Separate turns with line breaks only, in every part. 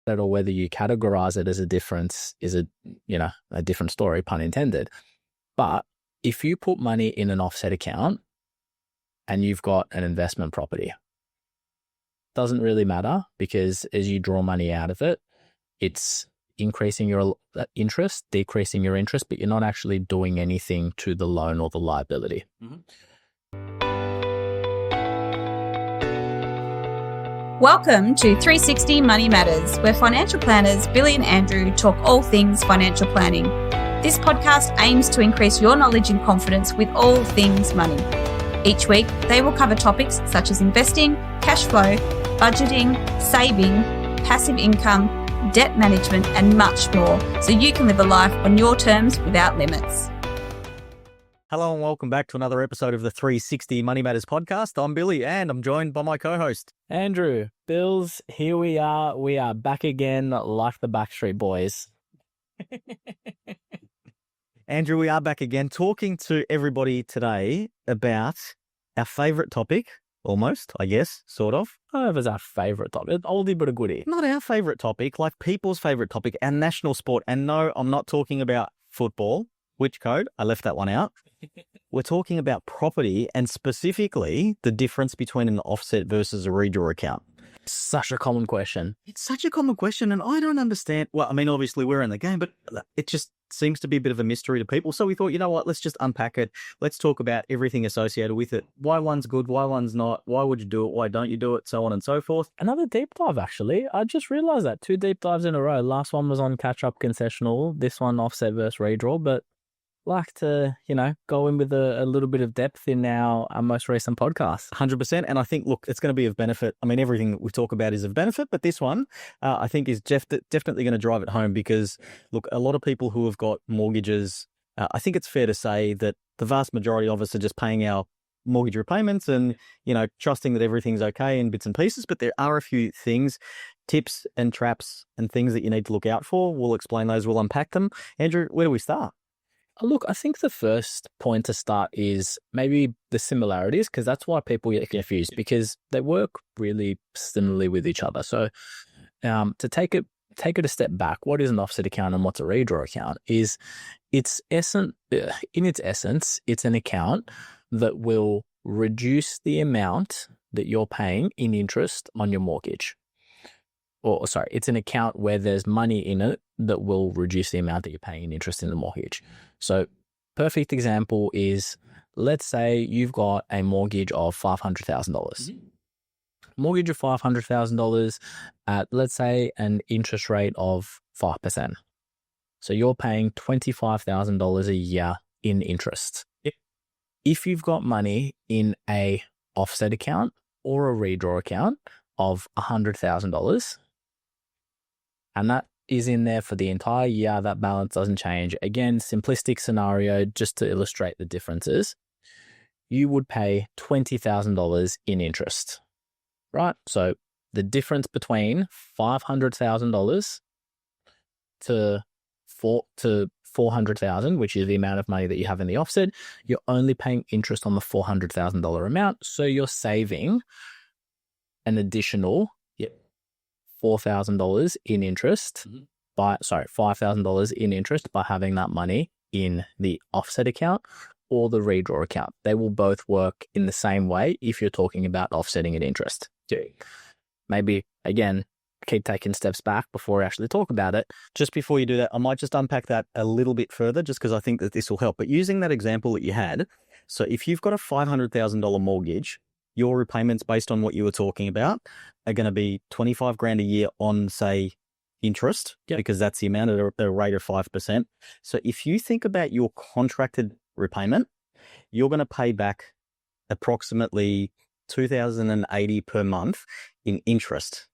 it or whether you categorize it as a difference is a different story, pun intended. But if you put money in an offset account and you've got an investment property, doesn't really matter, because as you draw money out of it, it's increasing your interest, decreasing your interest, but you're not actually doing anything to the loan or the liability.
Welcome to 360 Money Matters, where financial planners Billy and Andrew talk all things financial planning. This podcast aims to increase your knowledge and confidence with all things money. Each week, they will cover topics such as investing, cash flow, budgeting, saving, passive income, debt management, and much more, so you can live a life on your terms without limits.
Hello and welcome back to another episode of the 360 Money Matters podcast. I'm Billy and I'm joined by my co-host,
Andrew. Bills, here we are. We are back again like the Backstreet Boys.
Andrew, we are back again talking to everybody today about our favourite topic, almost, I guess, sort of.
I don't know if it's our favourite topic. Oldie but a goodie.
Not our favourite topic, like people's favourite topic, our national sport. And no, I'm not talking about football. Which code? I left that one out. We're talking about property and specifically the difference between an offset versus a redraw account.
Such a common question.
It's such a common question and I don't understand. Well, I mean, obviously we're in the game, but it just seems to be a bit of a mystery to people. So we thought, you know what, let's just unpack it. Let's talk about everything associated with it. Why one's good, why one's not, why would you do it, why don't you do it, so on and so forth.
Another deep dive, actually. I just realized that. 2 deep dives in a row. Last one was on catch-up concessional. This one offset versus redraw, but like to, go in with a little bit of depth in our most recent podcast.
100%. And I think, look, it's going to be of benefit. I mean, everything that we talk about is of benefit, but this one, I think is definitely going to drive it home because, look, a lot of people who have got mortgages, I think it's fair to say that the vast majority of us are just paying our mortgage repayments and, trusting that everything's okay in bits and pieces. But there are a few things, tips and traps and things that you need to look out for. We'll explain those. We'll unpack them. Andrew, where do we start?
Look, I think the first point to start is maybe the similarities, because that's why people get confused, because they work really similarly with each other. So to take it a step back, what is an offset account and what's a redraw account in its essence, it's an account that will reduce the amount that you're paying in interest on your mortgage. It's an account where there's money in it that will reduce the amount that you're paying in interest in the mortgage. So perfect example is, let's say you've got a mortgage of $500,000. Mortgage of $500,000 at, let's say, an interest rate of 5%. So you're paying $25,000 a year in interest. If you've got money in a offset account or a redraw account of $100,000, and that is in there for the entire year, that balance doesn't change. Again, simplistic scenario, just to illustrate the differences, you would pay $20,000 in interest, right? So the difference between $500,000 to $400,000, which is the amount of money that you have in the offset, you're only paying interest on the $400,000 amount. So you're saving an additional $4,000 in interest $5,000 in interest by having that money in the offset account or the redraw account. They will both work in the same way if you're talking about offsetting an interest. Maybe, again, keep taking steps back before we actually talk about it.
Just before you do that, I might just unpack that a little bit further just because I think that this will help. But using that example that you had, so if you've got a $500,000 mortgage, your repayments based on what you were talking about are going to be $25,000 a year on, say, interest, because that's the amount at a rate of 5%. So if you think about your contracted repayment, you're going to pay back approximately $2,080 per month in interest.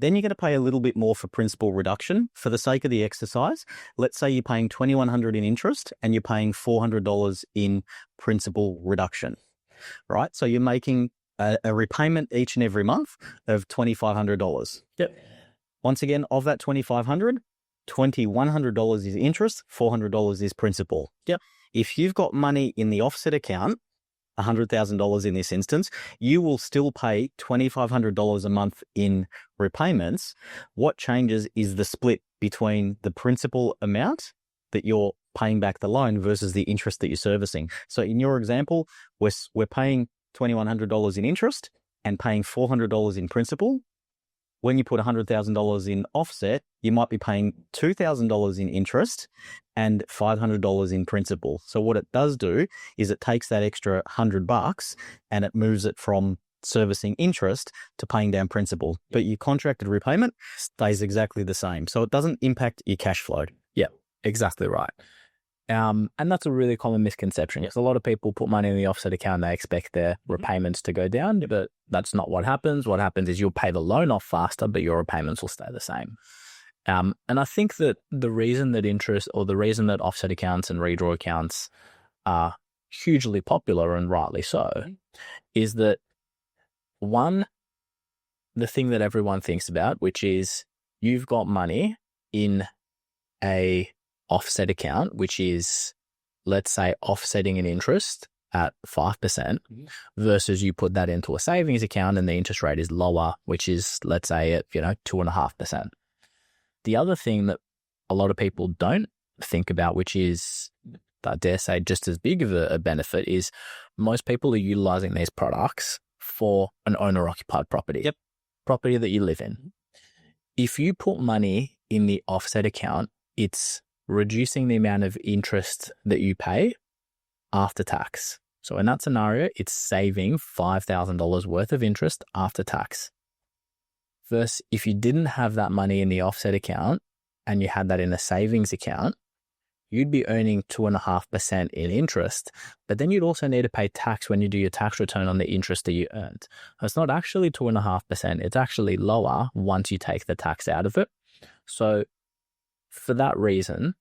Then you're going to pay a little bit more for principal reduction. For the sake of the exercise, let's say you're paying $2,100 in interest and you're paying $400 in principal reduction. Right? So you're making a repayment each and every month of $2,500. Once again, of that $2,500, $2,100 is interest, $400 is principal. If you've got money in the offset account, $100,000 in this instance, you will still pay $2,500 a month in repayments. What changes is the split between the principal amount that you're paying back the loan versus the interest that you're servicing. So in your example, we're paying $2,100 in interest and paying $400 in principal. When you put $100,000 in offset, you might be paying $2,000 in interest and $500 in principal. So what it does do is it takes that extra $100 and it moves it from servicing interest to paying down principal. But your contracted repayment stays exactly the same. So it doesn't impact your cash flow.
Yeah, exactly right. And that's a really common misconception. Because a lot of people put money in the offset account, they expect their repayments to go down, but that's not what happens. What happens is you'll pay the loan off faster, but your repayments will stay the same. And I think that the reason that interest, or the reason that offset accounts and redraw accounts are hugely popular, and rightly so, is that one, the thing that everyone thinks about, which is you've got money in a offset account, which is, let's say, offsetting an interest at 5% versus you put that into a savings account and the interest rate is lower, which is, let's say, at 2.5%. The other thing that a lot of people don't think about, which is, I dare say, just as big of a benefit, is most people are utilizing these products for an owner-occupied property.
Yep.
Property that you live in. If you put money in the offset account, it's reducing the amount of interest that you pay after tax. So in that scenario, it's saving $5,000 worth of interest after tax. Versus if you didn't have that money in the offset account and you had that in a savings account, you'd be earning 2.5% in interest, but then you'd also need to pay tax when you do your tax return on the interest that you earned. It's not actually 2.5%, it's actually lower once you take the tax out of it. So for that reason,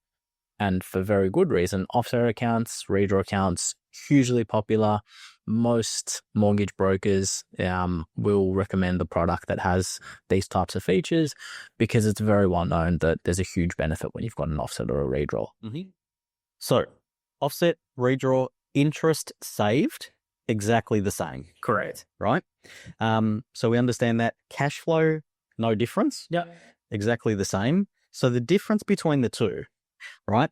and for very good reason, offset accounts, redraw accounts, hugely popular. Most mortgage brokers will recommend the product that has these types of features because it's very well known that there's a huge benefit when you've got an offset or a redraw.
So offset, redraw, interest saved, exactly the same.
Correct.
Right? So we understand that. Cash flow, no difference.
Yeah.
Exactly the same. So the difference between the two, right?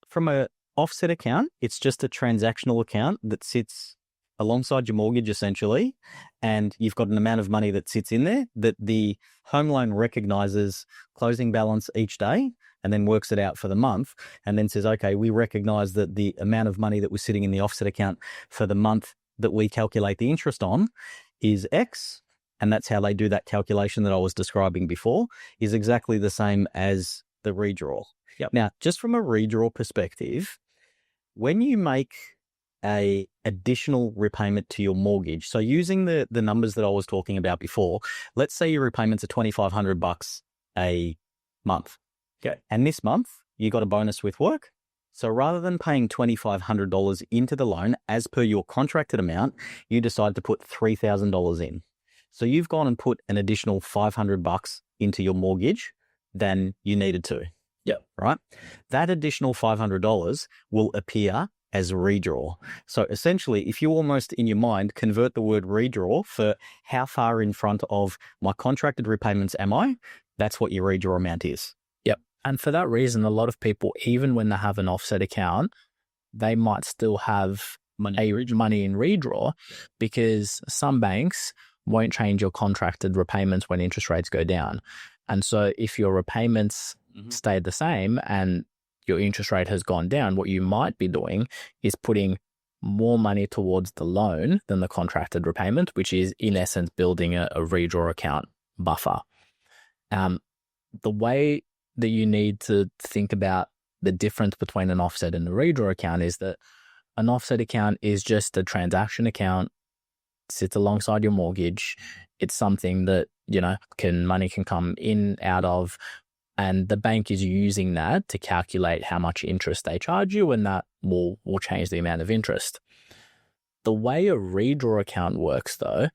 From a offset account, it's just a transactional account that sits alongside your mortgage essentially, and you've got an amount of money that sits in there that the home loan recognizes closing balance each day and then works it out for the month and then says, okay, we recognize that the amount of money that was sitting in the offset account for the month that we calculate the interest on is X. And that's how they do that calculation that I was describing before, is exactly the same as the redraw.
Yep.
Now, just from a redraw perspective, when you make a additional repayment to your mortgage, so using the numbers that I was talking about before, let's say your repayments are $2,500 a month.
Okay.
And this month you got a bonus with work. So rather than paying $2,500 into the loan as per your contracted amount, you decide to put $3,000 in. So you've gone and put an additional $500 into your mortgage than you needed to.
Yep.
Right? That additional $500 will appear as redraw. So essentially, if you almost in your mind convert the word redraw for how far in front of my contracted repayments am I, that's what your redraw amount is.
Yep. And for that reason, a lot of people, even when they have an offset account, they might still have money in redraw because some banks won't change your contracted repayments when interest rates go down. And so if your repayments stayed the same and your interest rate has gone down, what you might be doing is putting more money towards the loan than the contracted repayment, which is in essence building a redraw account buffer. The way that you need to think about the difference between an offset and a redraw account is that an offset account is just a transaction account, sits alongside your mortgage. It's something that, money can come in, out of, and the bank is using that to calculate how much interest they charge you, and that will change the amount of interest. The way a redraw account works, though,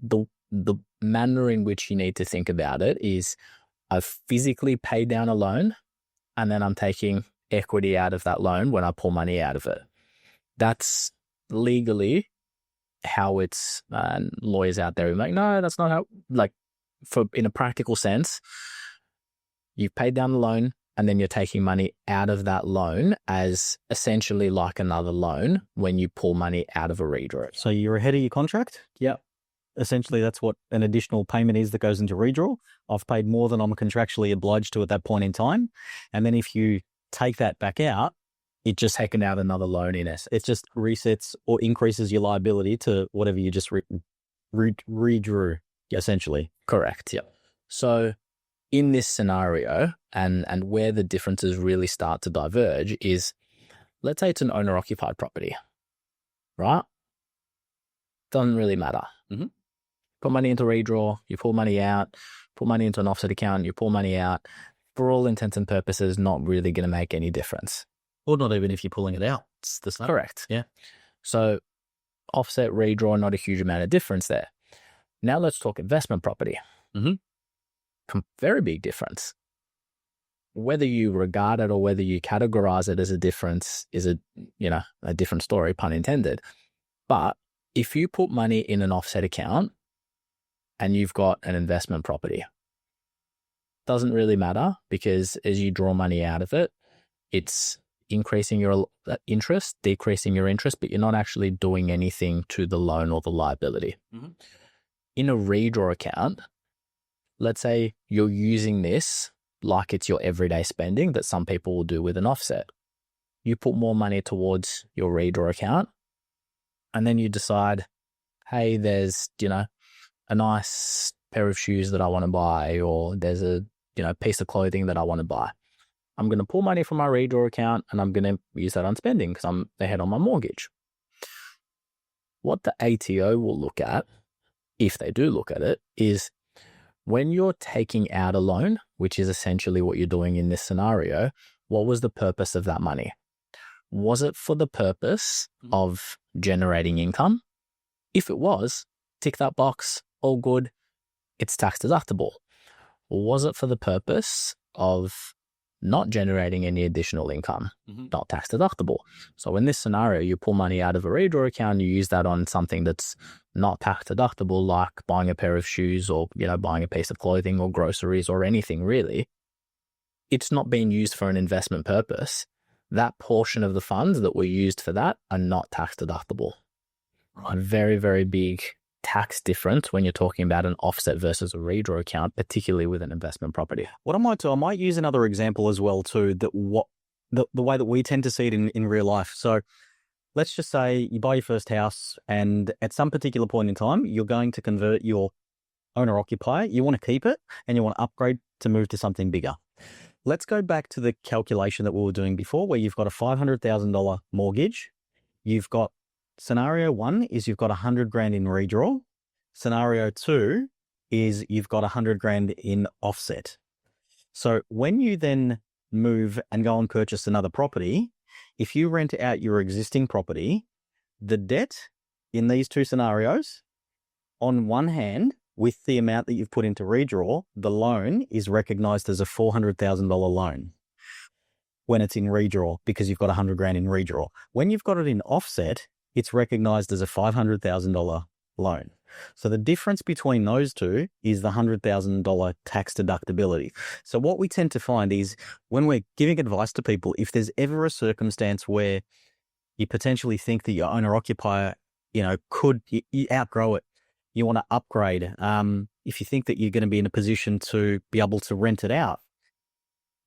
the manner in which you need to think about it is I've physically paid down a loan, and then I'm taking equity out of that loan when I pull money out of it. That's legally how it's lawyers out there are like, no, that's not how, like, for in a practical sense, you've paid down the loan and then you're taking money out of that loan as essentially like another loan when you pull money out of a redraw.
So you're ahead of your contract?
Yep.
Essentially, that's what an additional payment is that goes into redraw. I've paid more than I'm contractually obliged to at that point in time. And then if you take that back out,
It just taken out another loan in it.
it just resets or increases your liability to whatever you just redrew, essentially.
Correct. Yep. So in this scenario, and where the differences really start to diverge is, let's say it's an owner-occupied property, right? Doesn't really matter.
Mm-hmm.
Put money into redraw, you pull money out, put money into an offset account, you pull money out. For all intents and purposes, not really going to make any difference.
Or not even if you're pulling it out. It's the same.
Correct.
Yeah.
So offset, redraw, not a huge amount of difference there. Now let's talk investment property.
Mm-hmm.
Very big difference. Whether you regard it or whether you categorize it as a difference is a different story, pun intended. But if you put money in an offset account and you've got an investment property, doesn't really matter, because as you draw money out of it, it's increasing your interest, decreasing your interest, but you're not actually doing anything to the loan or the liability.
Mm-hmm.
In a redraw account, let's say you're using this like it's your everyday spending that some people will do with an offset. You put more money towards your redraw account, and then you decide, hey, there's, a nice pair of shoes that I want to buy, or there's a, piece of clothing that I want to buy. I'm going to pull money from my redraw account and I'm going to use that on spending because I'm ahead on my mortgage. What the ATO will look at, if they do look at it, is when you're taking out a loan, which is essentially what you're doing in this scenario, what was the purpose of that money? Was it for the purpose of generating income? If it was, tick that box, all good, it's tax deductible. Or was it for the purpose of not generating any additional income? Not tax deductible. So in this scenario, you pull money out of a redraw account, you use that on something that's not tax deductible, like buying a pair of shoes or, buying a piece of clothing or groceries or anything really. It's not being used for an investment purpose. That portion of the funds that were used for that are not tax deductible. Right. Very, very big tax difference when you're talking about an offset versus a redraw account, particularly with an investment property.
What I might do, I might use another example as well too, that the way that we tend to see it in real life. So let's just say you buy your first house and at some particular point in time, you're going to convert your owner-occupier. You want to keep it and you want to upgrade to move to something bigger. Let's go back to the calculation that we were doing before, where you've got a $500,000 mortgage. You've got scenario one is you've got $100,000 in redraw. Scenario two is you've got $100,000 in offset. So when you then move and go and purchase another property, if you rent out your existing property, the debt in these two scenarios, on one hand, with the amount that you've put into redraw, the loan is recognized as a $400,000 loan when it's in redraw, because you've got $100,000 in redraw. When you've got it in offset, it's recognized as a $500,000 loan. So the difference between those two is the $100,000 tax deductibility. So what we tend to find is when we're giving advice to people, if there's ever a circumstance where you potentially think that your owner-occupier, you outgrow it, you want to upgrade, if you think that you're going to be in a position to be able to rent it out,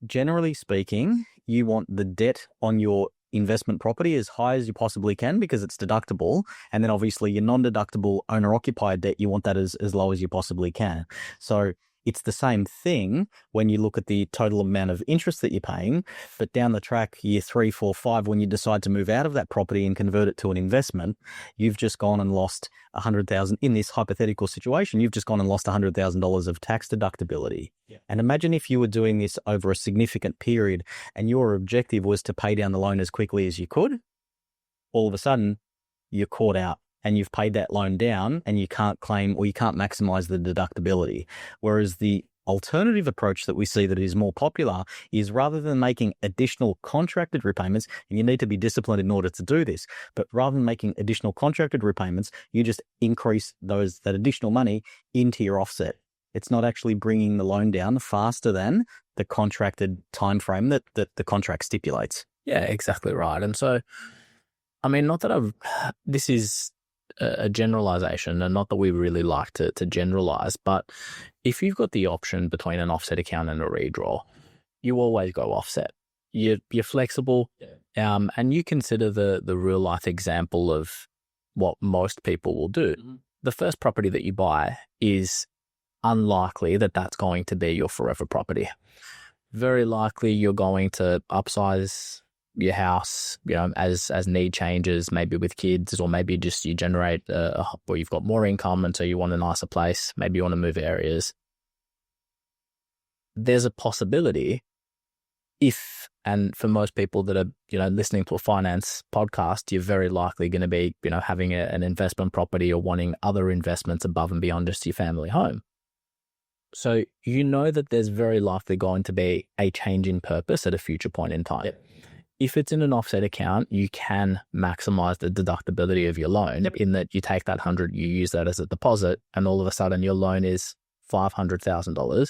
generally speaking, you want the debt on your investment property as high as you possibly can because it's deductible. And then obviously your non-deductible owner-occupied debt, you want that as low as you possibly can. So it's the same thing when you look at the total amount of interest that you're paying, but down the track, year 3, 4, 5, when you decide to move out of that property and convert it to an investment, you've just gone and lost $100,000 in this hypothetical situation. You've just gone and lost $100,000 of tax deductibility. Yeah. And imagine if you were doing this over a significant period and your objective was to pay down the loan as quickly as you could. All of a sudden, you're caught out and you've paid that loan down and you can't claim or you can't maximize the deductibility. Whereas the alternative approach that we see that is more popular is rather than making additional contracted repayments, and you need to be disciplined in order to do this, but rather than making additional contracted repayments, you just increase that additional money into your offset. It's not actually bringing the loan down faster than the contracted time frame that the contract stipulates.
Yeah, exactly right. And so, I mean, not that this is a generalization, and not that we really like to generalize, but if you've got the option between an offset account and a redraw, you always go offset. You're flexible, and you consider the real life example of what most people will do. Mm-hmm. The first property that you buy is unlikely that that's going to be your forever property. Very likely you're going to upsize your house, as need changes, maybe with kids, or maybe just you generate or you've got more income and so you want a nicer place, maybe you want to move areas. There's a possibility and for most people that are, listening to a finance podcast, you're very likely going to be, having an investment property or wanting other investments above and beyond just your family home. So that there's very likely going to be a change in purpose at a future point in time. Yep. If it's in an offset account, you can maximize the deductibility of your loan in that you take that 100, you use that as a deposit, and all of a sudden your loan is $500,000.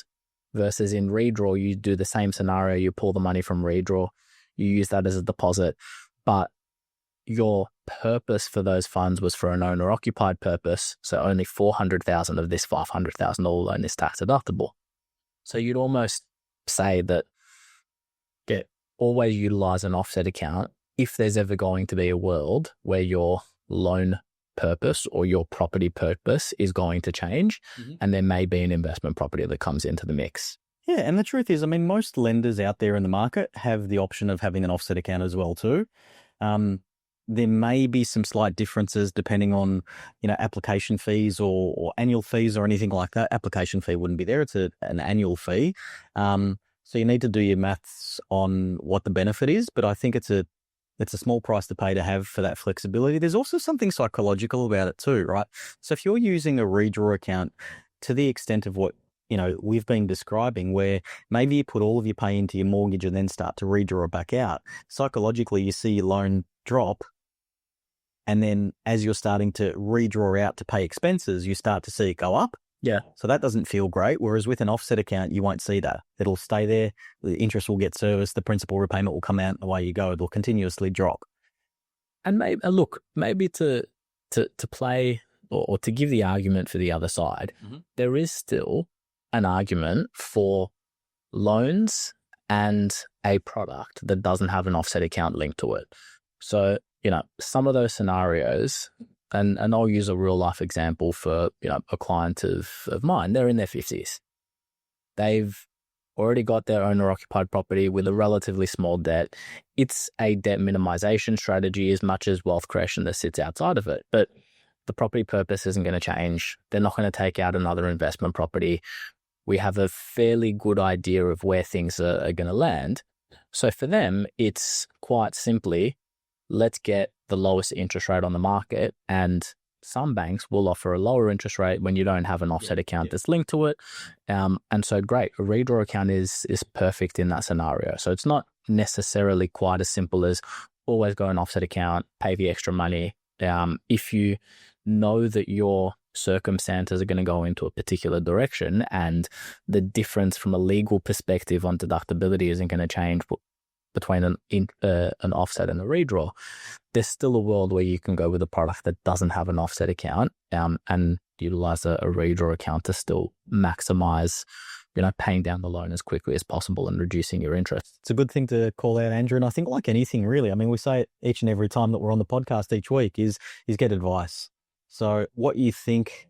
Versus in redraw, you do the same scenario, you pull the money from redraw, you use that as a deposit, but your purpose for those funds was for an owner-occupied purpose, so only $400,000 of this $500,000 loan is tax deductible. So you'd almost say that always utilize an offset account if there's ever going to be a world where your loan purpose or your property purpose is going to change, and there may be an investment property that comes into the mix.
Yeah, and the truth is, most lenders out there in the market have the option of having an offset account as well too. There may be some slight differences depending on, application fees or annual fees or anything like that. Application fee wouldn't be there. It's an annual fee. So you need to do your maths on what the benefit is, but I think it's a small price to pay to have for that flexibility. There's also something psychological about it too, right? So if you're using a redraw account to the extent of what, we've been describing, where maybe you put all of your pay into your mortgage and then start to redraw it back out, psychologically you see your loan drop, and then as you're starting to redraw out to pay expenses, you start to see it go up.
Yeah.
So that doesn't feel great. Whereas with an offset account, you won't see that. It'll stay there. The interest will get serviced. The principal repayment will come out, and away you go. It'll continuously drop.
And maybe to play or to give the argument for the other side, there is still an argument for loans and a product that doesn't have an offset account linked to it. So, some of those scenarios, and I'll use a real life example for, a client of mine. They're in their 50s. They've already got their owner-occupied property with a relatively small debt. It's a debt minimization strategy as much as wealth creation that sits outside of it. But the property purpose isn't going to change. They're not going to take out another investment property. We have a fairly good idea of where things are going to land. So for them, it's quite simply, let's get the lowest interest rate on the market, and some banks will offer a lower interest rate when you don't have an offset account that's linked to it. And so great, a redraw account is perfect in that scenario. So it's not necessarily quite as simple as always go an offset account, pay the extra money. If you know that your circumstances are going to go into a particular direction and the difference from a legal perspective on deductibility isn't going to change between an offset and a redraw, there's still a world where you can go with a product that doesn't have an offset account and utilize a redraw account to still maximize, paying down the loan as quickly as possible and reducing your interest.
It's a good thing to call out, Andrew. And I think like anything really, we say it each and every time that we're on the podcast each week is get advice. So what you think,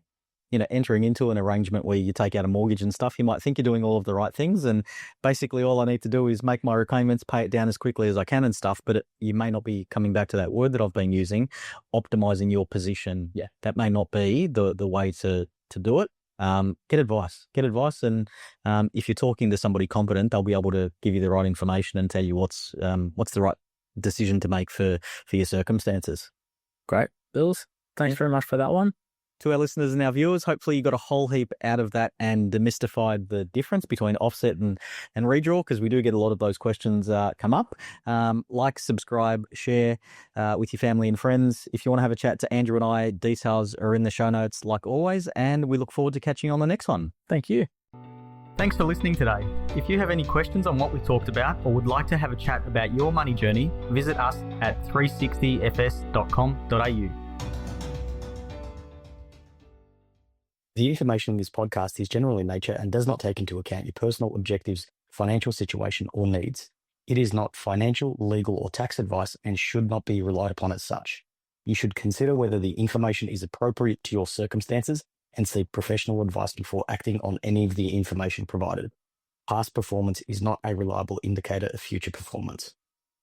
entering into an arrangement where you take out a mortgage and stuff, you might think you're doing all of the right things. And basically all I need to do is make my repayments, pay it down as quickly as I can and stuff. But you may not be coming back to that word that I've been using, optimizing your position.
Yeah.
That may not be the way to do it. Get advice. And if you're talking to somebody competent, they'll be able to give you the right information and tell you what's the right decision to make for your circumstances.
Great. Bills, thanks very much for that one.
To our listeners and our viewers, hopefully you got a whole heap out of that and demystified the difference between offset and redraw, because we do get a lot of those questions come up. Like, subscribe, share with your family and friends. If you want to have a chat to Andrew and I, details are in the show notes like always, and we look forward to catching you on the next one.
Thank you.
Thanks for listening today. If you have any questions on what we talked about or would like to have a chat about your money journey, visit us at 360fs.com.au.
The information in this podcast is general in nature and does not take into account your personal objectives, financial situation, or needs. It is not financial, legal, or tax advice and should not be relied upon as such. You should consider whether the information is appropriate to your circumstances and seek professional advice before acting on any of the information provided. Past performance is not a reliable indicator of future performance.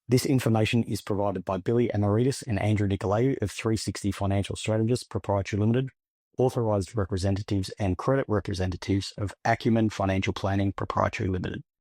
This information is provided by Billy Amaritis and Andrew Nicolaou of 360 Financial Strategists Proprietary Limited, authorised representatives and credit representatives of Acumen Financial Planning Proprietary Limited.